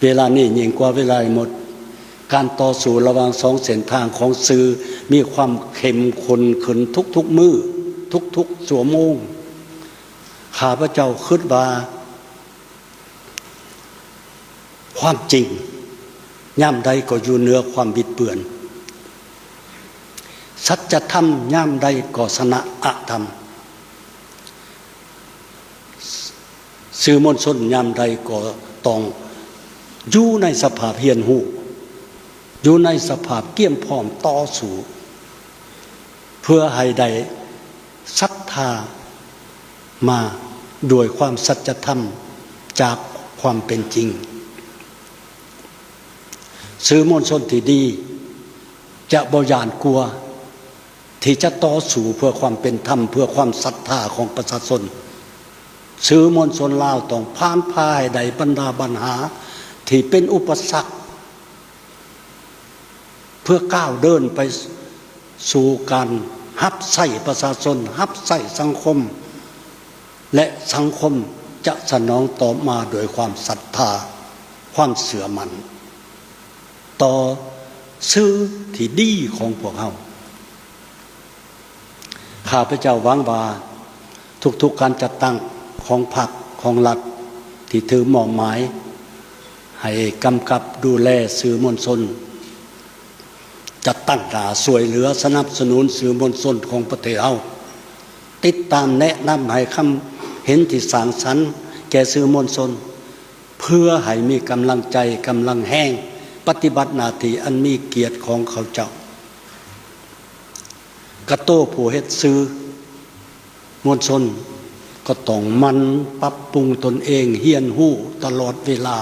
เวลานี้ยิ่งกว่าเวลาหมดการต่อสู้ระหว่างสองเส้นทางของสื่อมีความเข้มข้นขึ้นทุกๆมื้อทุกๆชั่วโมงข้าพเจ้าคิดว่าความจริงย่ำใดก็อยู่เหนือความบิดเบือนสัจธรรมย่ำใดก็ชนะอธรรมสื่อมวลชนย่ำใดก็ต้องอยู่ในสภาพเฮียนหูอยู่ในสภาพเกี่ยมพร้อมต่อสู้เพื่อให้ได้ศรัทธามาด้วยความสัจธรรมจากความเป็นจริงสื่อมวลชนที่ดีจะบ่หย่านกลัวที่จะต่อสู้เพื่อความเป็นธรรมเพื่อความศรัทธาของประชาชนสื่อมวลชนลาวต้องผ่านพายใดบรรดาปัญหาที่เป็นอุปสรรคเพื่อก้าวเดินไปสู่การฮับไส้ประชาชนฮับไส้สังคมและสังคมจะสนองตอบมาโดยความศรัทธาความเสื่อมันต่อสื่อที่ดีของพวกเราข้าพเจ้าหวังว่าทุกๆการจัดตั้งของพรรคของรัฐที่ถือมอบหมายให้กำกับดูแลสื่อมวลชนจัดตั้งด่าช่วยเหลือสนับสนุนสื่อมวลชนของประเทศเราติดตามแนะนำให้คำเห็นที่สร้างสรรค์แก่สื่อมวลชนเพื่อให้มีกำลังใจกำลังแห้งปฏิบัติหน้าที่อันมีเกียรติของเขาเจ้ากระโต้ผู้เฮ็ดสื่อมวลชนก็ต้องมันปรับปรุงตนเองเฮียนหู้ตลอดเวลา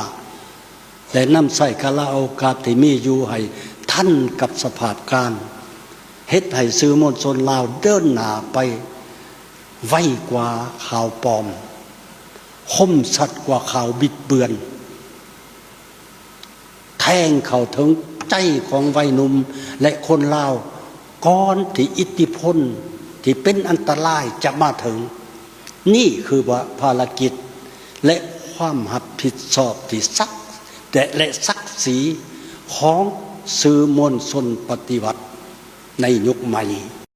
และนำใส่กาลโอกาสที่มีอยู่ให้ทันกับสภาพการเฮ็ดให้สื่อมวลชนลาวเดินหน้าไปไวกว่าข่าวปลอมคมชัดกว่าข่าวบิดเบือนแทงเข้าถึงใจของวัยหนุ่มและคนลาวก่อนที่อิทธิพลที่เป็นอันตรายจะมาถึงนี่คือว่าภารกิจและความรับผิดชอบที่และศักดิ์ศรีของสื่อมวลชนปฏิวัติในยุคใหม่